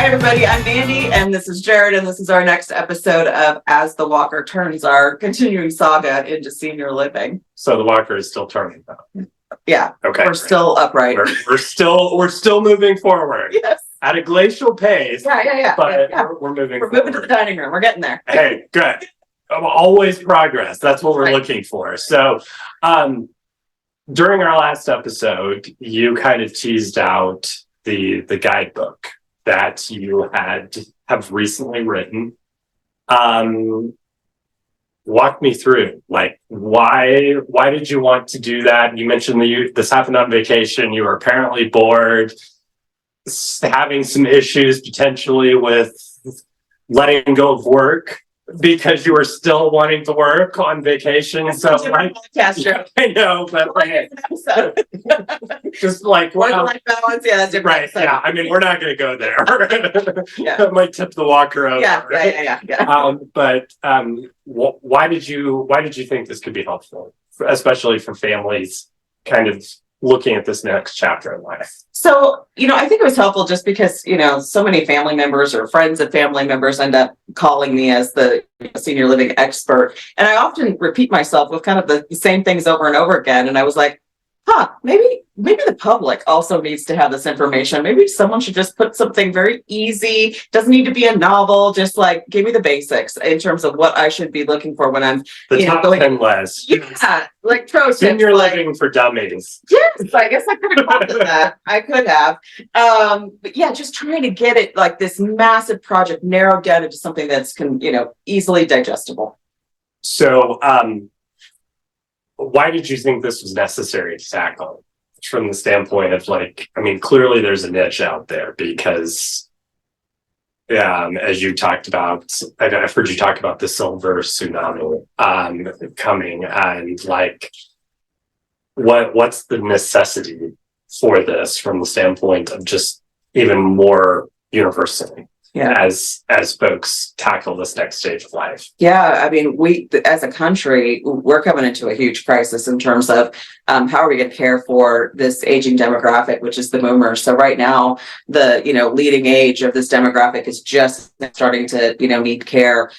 Hi, everybody. I'm Mandy, and this is Jared, and this is our next episode of As the Walker Turns, our continuing saga into senior living. So the walker is still turning, though. Yeah. Okay. We're still upright. We're still moving forward. Yes. At a glacial pace. Yeah. But yeah. we're moving. We're moving to the dining room. We're getting there. Hey, good. Always progress. That's what we're looking for. So, during our last episode, you kind of teased out the guidebook that you have recently written. Walk me through, like, why did you want to do that? You mentioned this happened on vacation. You were apparently bored, having some issues potentially with letting go of work because you were still wanting to work on vacation. So like, I know, but like, just like work-life balance, yeah, that's right. Yeah, I mean, we're not going to go there. Yeah. That might tip the walker over. Yeah. But why did you think this could be helpful, especially for families kind of looking at this next chapter in life? So, I think it was helpful just because, so many family members or friends of family members end up calling me as the senior living expert. And I often repeat myself with kind of the same things over and over again. And I was like, maybe the public also needs to have this information. Maybe someone should just put something very easy. Doesn't need to be a novel. Just like give me the basics in terms of what I should be looking for when I'm top going 10 list. Yeah, like Senior living for dummies. Yes, I guess I could have called it that. I could have. But yeah, just trying to get it like this massive project narrowed down into something that's easily digestible. So why did you think this was necessary to tackle from the standpoint of clearly there's a niche out there because as you talked about, I've heard you talk about the silver tsunami coming, and what's the necessity for this from the standpoint of just even more universally as folks tackle this next stage of life? Yeah, I mean, we as a country, we're coming into a huge crisis in terms of how are we going to care for this aging demographic, which is the boomers. So right now, the leading age of this demographic is just starting to need care.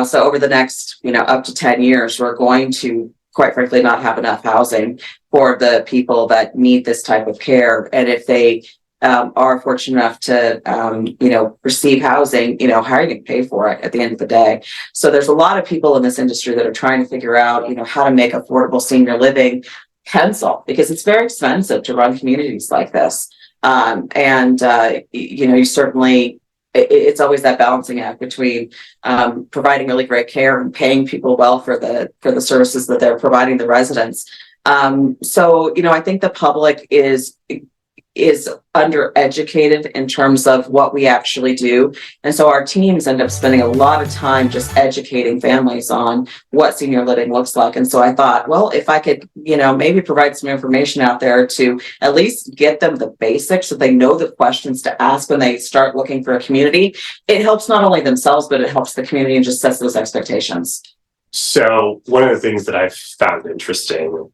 So over the next up to 10 years, we're going to quite frankly not have enough housing for the people that need this type of care. And if they are fortunate enough to, receive housing, how are you going to pay for it at the end of the day? So there's a lot of people in this industry that are trying to figure out, how to make affordable senior living pencil, because it's very expensive to run communities like this. You certainly, it's always that balancing act between providing really great care and paying people well for the services that they're providing the residents. I think the public is undereducated in terms of what we actually do. And so our teams end up spending a lot of time just educating families on what senior living looks like. And so I thought, well, if I could, maybe provide some information out there to at least get them the basics so they know the questions to ask when they start looking for a community, it helps not only themselves, but it helps the community and just sets those expectations. So one of the things that I've found interesting,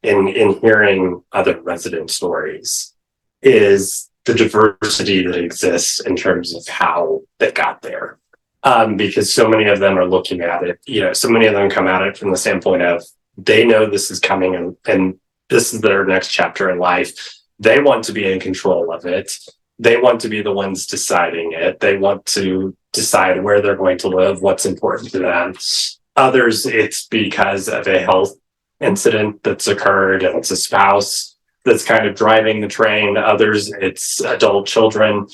in hearing other resident stories is the diversity that exists in terms of how they got there. Because so many of them are looking at it, so many of them come at it from the standpoint of they know this is coming and this is their next chapter in life. They want to be in control of it. They want to be the ones deciding it. They want to decide where they're going to live, what's important to them. Others, it's because of a health incident that's occurred and it's a spouse that's kind of driving the train. Others, it's adult children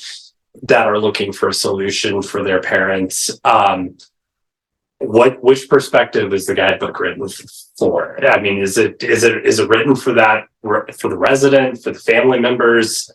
that are looking for a solution for their parents. Which perspective is the guidebook written for? I mean, is it written for the resident, for the family members?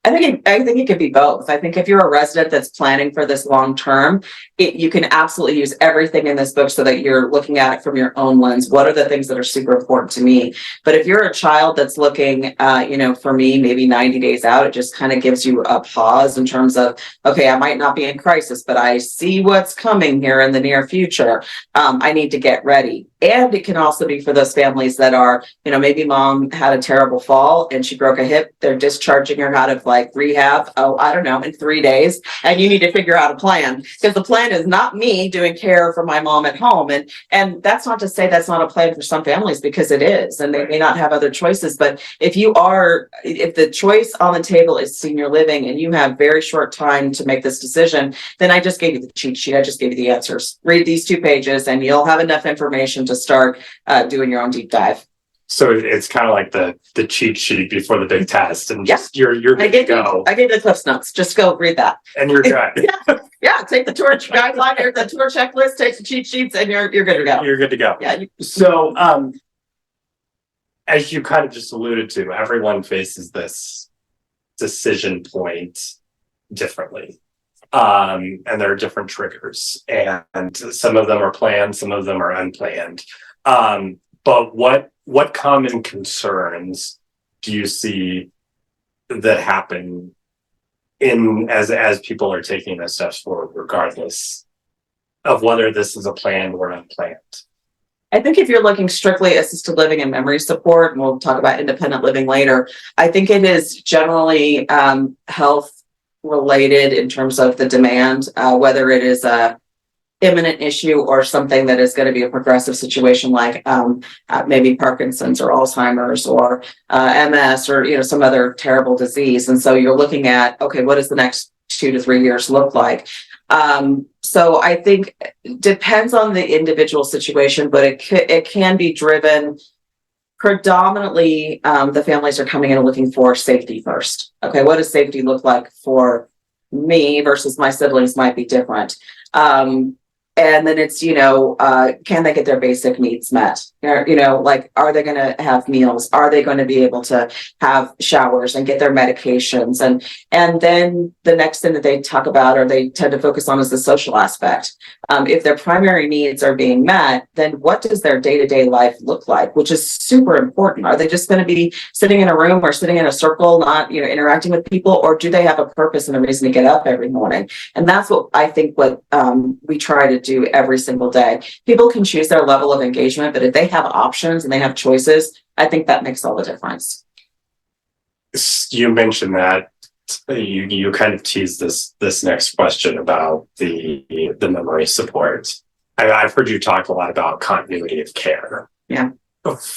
I think it could be both. I think if you're a resident that's planning for this long term, you can absolutely use everything in this book so that you're looking at it from your own lens. What are the things that are super important to me? But if you're a child that's looking, for me, maybe 90 days out, it just kind of gives you a pause in terms of, okay, I might not be in crisis, but I see what's coming here in the near future. I need to get ready. And it can also be for those families that are, maybe mom had a terrible fall and she broke a hip. They're discharging her out of like rehab? Oh, I don't know, in 3 days. And you need to figure out a plan, because the plan is not me doing care for my mom at home. And that's not to say that's not a plan for some families, because it is, and they may not have other choices. But if the choice on the table is senior living and you have very short time to make this decision, then I just gave you the cheat sheet. I just gave you the answers. Read these 2 pages and you'll have enough information to start doing your own deep dive. So it's kind of like the cheat sheet before the big test, and just you're good to go. I gave you the Cliff's Notes. Just go read that, and you're good. Yeah, take the tour guideline or the tour checklist, take the cheat sheets, and you're good to go. You're good to go. Yeah. So as you kind of just alluded to, everyone faces this decision point differently. And there are different triggers, and some of them are planned, some of them are unplanned. But what common concerns do you see that happen as people are taking those steps forward, regardless of whether this is a planned or unplanned? I think if you're looking strictly assisted living and memory support, and we'll talk about independent living later, I think it is generally health related in terms of the demand, whether it is a imminent issue or something that is going to be a progressive situation, like maybe Parkinson's or Alzheimer's or MS or some other terrible disease. And so you're looking at, okay, what does the next 2 to 3 years look like? So I think it depends on the individual situation, but it can be driven predominantly. The families are coming in and looking for safety first. Okay, what does safety look like for me versus my siblings might be different. And then it's, can they get their basic needs met? Like, are they going to have meals? Are they going to be able to have showers and get their medications? And then the next thing that they talk about, or they tend to focus on, is the social aspect. If their primary needs are being met, then what does their day-to-day life look like? Which is super important. Are they just going to be sitting in a room or sitting in a circle, not, interacting with people? Or do they have a purpose and a reason to get up every morning? And that's what I think we try to do every single day. People can choose their level of engagement, but if they have options and they have choices, I think that makes all the difference. You mentioned that you kind of teased this next question about the memory support. I've heard you talk a lot about continuity of care. Yeah.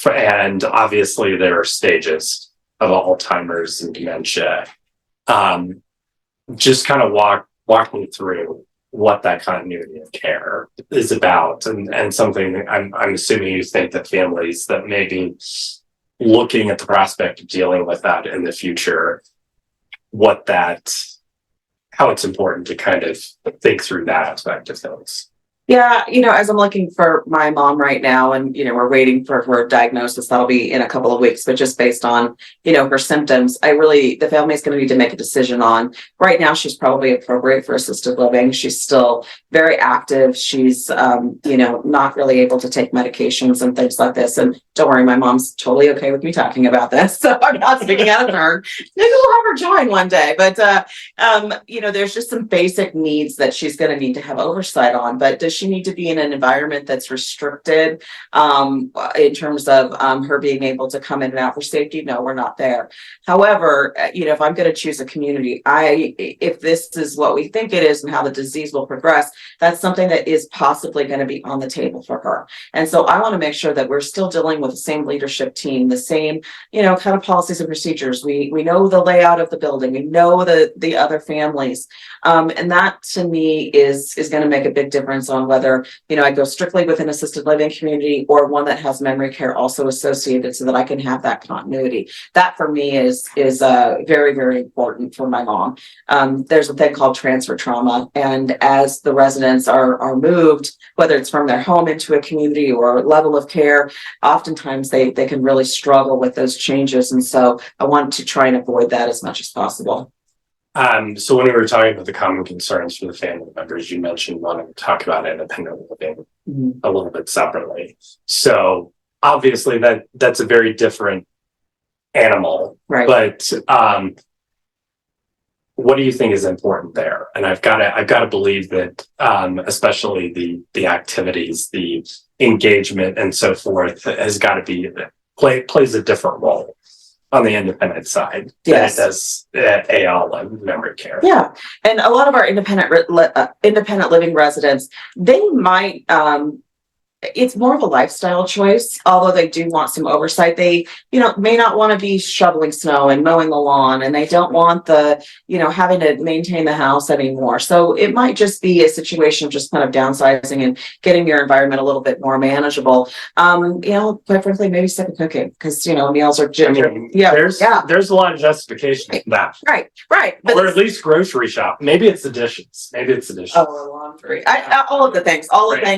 And obviously there are stages of Alzheimer's and dementia. Just kind of walk me through what that continuity of care is about, and something I'm assuming you think that families that may be looking at the prospect of dealing with that in the future, how it's important to kind of think through that aspect of things. Yeah, as I'm looking for my mom right now, and we're waiting for her diagnosis, that'll be in a couple of weeks, but just based on her symptoms, the family's going to need to make a decision on. Right now, she's probably appropriate for assisted living. She's still very active. She's not really able to take medications and things like this. And don't worry, my mom's totally okay with me talking about this, so I'm not speaking out of turn. Maybe we'll have her join one day, but there's just some basic needs that she's going to need to have oversight on. But does she need to be in an environment that's restricted in terms of her being able to come in and out for safety? No, we're not there. However, if I'm going to choose a community, if this is what we think it is and how the disease will progress, that's something that is possibly going to be on the table for her. And so I want to make sure that we're still dealing with the same leadership team, the same, kind of policies and procedures. We know the layout of the building. We know the other families. And that to me is going to make a big difference on whether, I go strictly with an assisted living community or one that has memory care also associated, so that I can have that continuity. That for me is very, very important for my mom. There's a thing called transfer trauma. And as the residents are moved, whether it's from their home into a community or level of care, oftentimes they can really struggle with those changes. And so I want to try and avoid that as much as possible. So when we were talking about the common concerns for the family members, you mentioned wanting to talk about independent living a little bit separately. So obviously that's a very different animal, right? But what do you think is important there? And I've got to believe that especially the activities, the engagement, and so forth has got to be plays a different role. on the independent side Yes. than it does at AL and memory care. Yeah, and a lot of our independent living residents, they might it's more of a lifestyle choice, although they do want some oversight. They, may not want to be shoveling snow and mowing the lawn, and they don't want the, having to maintain the house anymore. So it might just be a situation of just kind of downsizing and getting your environment a little bit more manageable. Quite frankly, maybe sick of cooking because, meals are there's a lot of justification for that. Right. Or at least grocery shop. Maybe it's the dishes. Oh, laundry. All of the things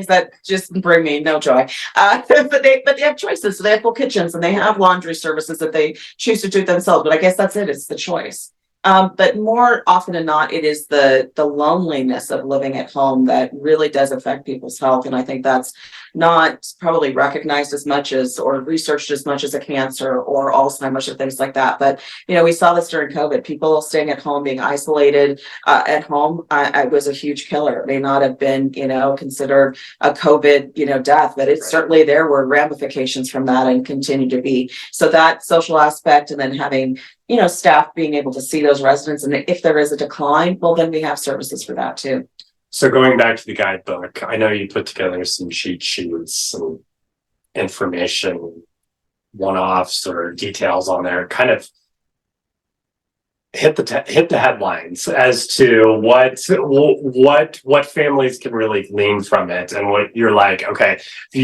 that just bring me no joy. But they have choices. So they have full kitchens and they have laundry services that they choose to do themselves. But I guess that's it. It's the choice. But more often than not, it is the loneliness of living at home that really does affect people's health. And I think that's not probably recognized as much as or researched as much as a cancer or Alzheimer's or things like that. But, we saw this during COVID, people staying at home, being isolated at home. I was a huge killer. It may not have been, considered a COVID, death, but it's certainly there were ramifications from that and continue to be. So that social aspect and then having staff being able to see those residents, and if there is a decline, well, then we have services for that too. So going back to the guidebook, I know you put together some cheat sheets, some information, one-offs or details on there. Kind of hit the headlines as to what families can really glean from it, and what you're like. Okay, if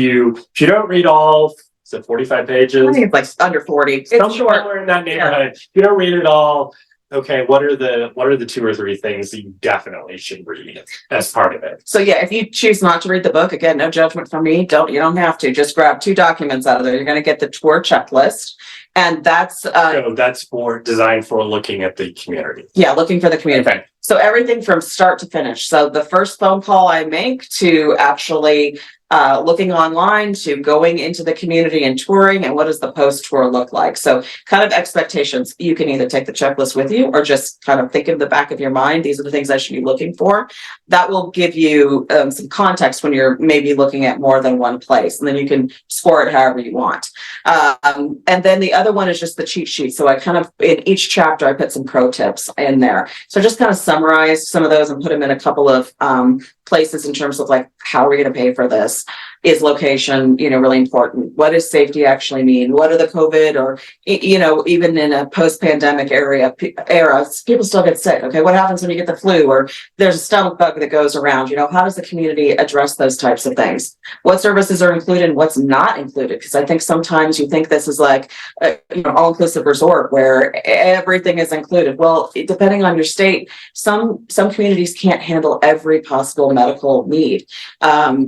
you don't read all. Is it 45 pages? I think it's like under 40. It's short. In that neighborhood. Yeah. If you don't read it all, okay, what are the 2 or 3 things that you definitely should read as part of it? So yeah, if you choose not to read the book, again, no judgment from me. You don't have to. Just grab 2 documents out of there. You're going to get the tour checklist. And that's so that's designed for looking at the community. Yeah, looking for the community. Okay. So everything from start to finish. So the first phone call I make to actually looking online to going into the community and touring, and what does the post tour look like? So kind of expectations. You can either take the checklist with you or just kind of think in the back of your mind, these are the things I should be looking for. That will give you some context when you're maybe looking at more than one place, and then you can score it however you want. And then the other one is just the cheat sheet. So I kind of, in each chapter, I put some pro tips in there. So just kind of summarize some of those and put them in a couple of places in terms of like, how are we going to pay for this? Is location, really important? What does safety actually mean? What are the COVID or, even in a post-pandemic era, people still get sick. Okay, what happens when you get the flu or there's a stomach bug that goes around? How does the community address those types of things? What services are included and what's not included? Because I think sometimes you think this is like all-inclusive resort where everything is included. Well, depending on your state, some communities can't handle every possible medical need.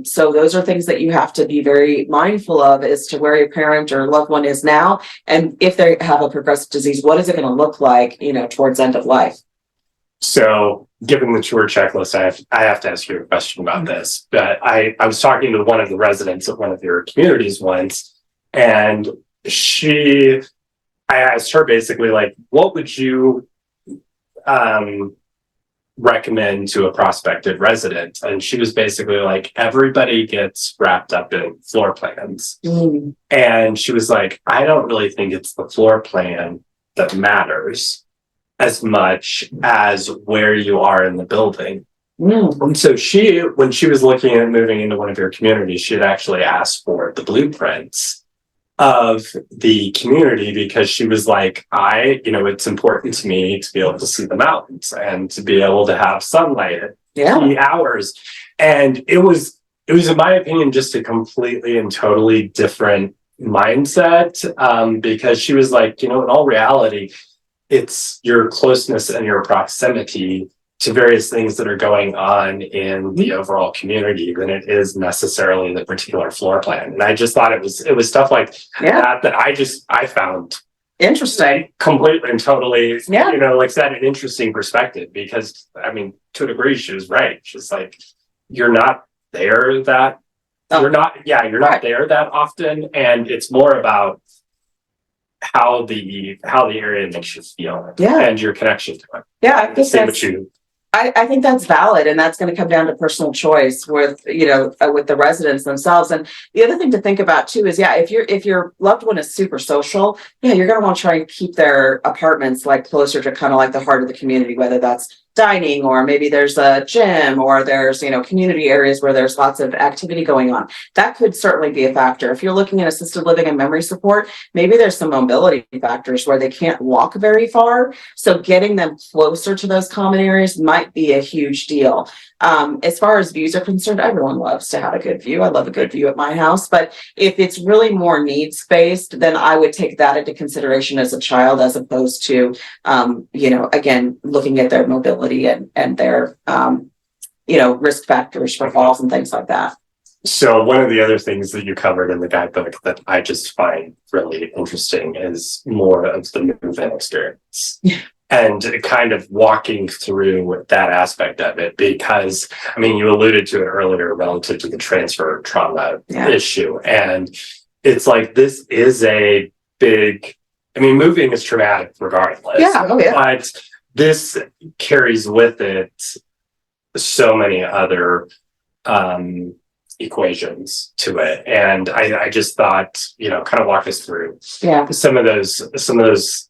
So those are things that you have to be very mindful of as to where your parent or loved one is now. And if they have a progressive disease, what is it going to look like, towards end of life? So given the tour checklist, I have to ask you a question about this. But I was talking to one of the residents at one of your communities once, and I asked her basically like, what would you recommend to a prospective resident? And she was basically like, everybody gets wrapped up in floor plans. And she was like, I don't really think it's the floor plan that matters as much as where you are in the building. And so when she was looking at moving into one of your communities, she had actually asked for the blueprints of the community, because she was like, it's important to me to be able to see the mountains and to be able to have sunlight at key hours. And it was in my opinion just a completely and totally different mindset, because she was like, in all reality, it's your closeness and your proximity to various things that are going on in the overall community than it is necessarily the particular floor plan. And I just thought it was stuff like that I found interesting, completely and totally, like that, an interesting perspective, because to a degree she was right. She's like, you're not there that you're not there that often, and it's more about how the area makes you feel and your connection to it. I think I think that's valid, and that's going to come down to personal choice with, with the residents themselves. And the other thing to think about too is, yeah, if your loved one is super social, yeah, you're going to want to try and keep their apartments like closer to kind of like the heart of the community, whether that's dining, or maybe there's a gym, or there's, community areas where there's lots of activity going on. That could certainly be a factor. If you're looking at assisted living and memory support, maybe there's some mobility factors where they can't walk very far. So getting them closer to those common areas might be a huge deal. As far as views are concerned, everyone loves to have a good view. I love a good view at my house, but if it's really more needs based, then I would take that into consideration as a child, as opposed to, again, looking at their mobility and their, risk factors for falls and things like that. So one of the other things that you covered in the guidebook that I just find really interesting is more of the move-in experience. Yeah. And kind of walking through that aspect of it, because I mean, you alluded to it earlier relative to the transfer trauma issue. And it's like, this is a big, I mean, moving is traumatic regardless. Yeah. Oh, yeah. But this carries with it so many other equations to it. And I just thought, kind of walk us through some of those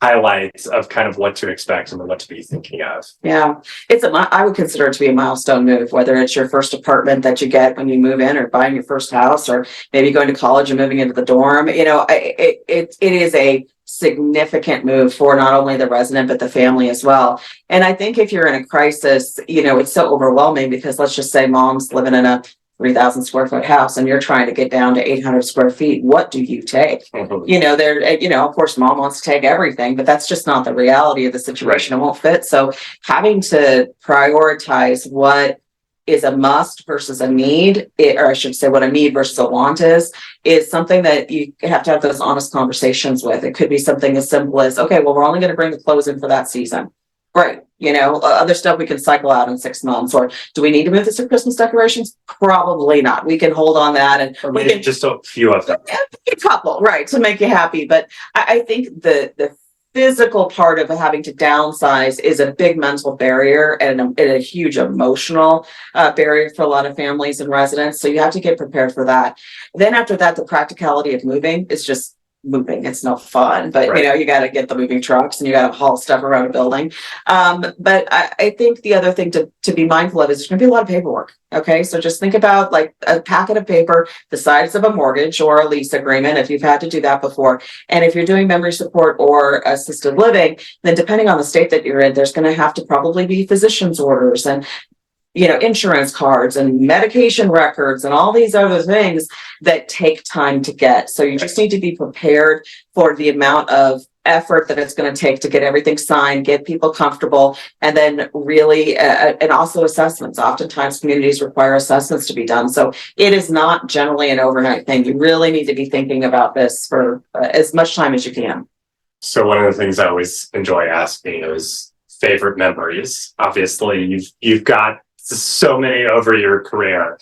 highlights of kind of what to expect and what to be thinking of. Yeah, I would consider it to be a milestone move, whether it's your first apartment that you get when you move in, or buying your first house, or maybe going to college and moving into the dorm. It is a significant move for not only the resident, but the family as well. And I think if you're in a crisis, it's so overwhelming, because let's just say mom's living in a 3,000 square foot house and you're trying to get down to 800 square feet. What do you take? Mm-hmm. Of course, mom wants to take everything, but that's just not the reality of the situation. Right. It won't fit. So having to prioritize what is a must versus a need, or I should say what a need versus a want is something that you have to have those honest conversations with. It could be something as simple as, okay, well, we're only going to bring the clothes in for that season. Right. Other stuff we can cycle out in 6 months. Or do we need to move this to Christmas decorations? Probably not. We can hold on that, and or maybe just a few of them. A couple, right, to make you happy. But I think the physical part of having to downsize is a big mental barrier and a huge emotional barrier for a lot of families and residents. So you have to get prepared for that. Then after that, the practicality of moving is just moving. It's no fun, but right. You got to get the moving trucks and you got to haul stuff around a building. But I think the other thing to be mindful of is there's going to be a lot of paperwork. Okay, so just think about like a packet of paper the size of a mortgage or a lease agreement, if you've had to do that before. And if you're doing memory support or assisted living, then depending on the state that you're in, there's going to have to probably be physician's orders and insurance cards and medication records and all these other things that take time to get. So you just need to be prepared for the amount of effort that it's going to take to get everything signed, get people comfortable, and then really, and also assessments. Oftentimes communities require assessments to be done. So it is not generally an overnight thing. You really need to be thinking about this for as much time as you can. So one of the things I always enjoy asking is favorite memories. Obviously, you've got so many over your career.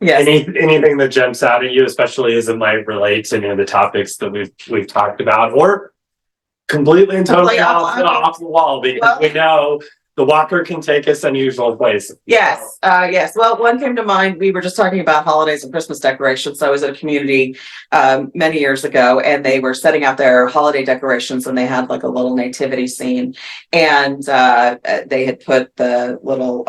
Yes. Anything that jumps out at you, especially as it might relate to any of the topics that we've talked about, or completely and totally off the wall, because we know the walker can take us unusual places. Yes. Yes. Well, one came to mind. We were just talking about holidays and Christmas decorations. So I was at a community many years ago, and they were setting out their holiday decorations, and they had like a little nativity scene, and they had put the little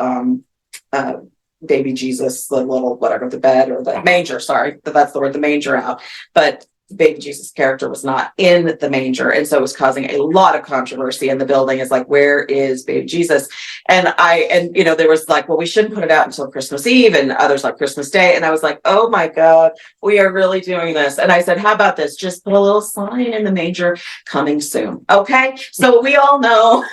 baby Jesus, the little whatever, the bed or the manger, sorry, that's the word, the manger out, but baby Jesus character was not in the manger, and so it was causing a lot of controversy in the building. Is like, where is baby Jesus? And there was like, well, we shouldn't put it out until Christmas Eve, and others like Christmas Day. And I was like, oh my God, we are really doing this. And I said, how about this? Just put a little sign in the manger, coming soon. Okay, so we all know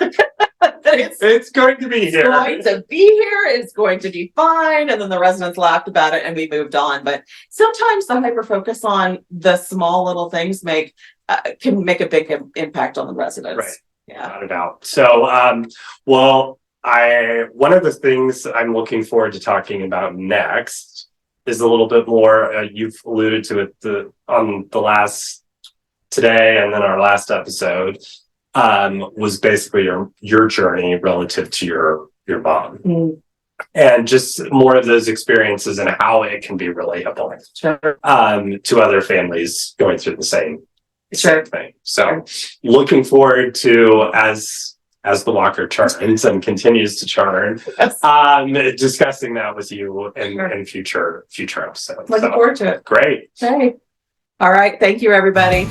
it's going to be here. It's going to be here. It's going to be fine. And then the residents laughed about it, and we moved on. But sometimes the hyper focus on the small little things can make a big impact on the residents. Right. Yeah, not a doubt. So, one of the things I'm looking forward to talking about next is a little bit more. You've alluded to it on the last today, and then our last episode. Was basically your journey relative to your your mom. Mm. And just more of those experiences and how it can be relatable to other families going through the same thing. So looking forward to as the Walker turns and continues to churn, discussing that with you in future episodes. Looking forward to it. Great. Okay. All right. Thank you, everybody.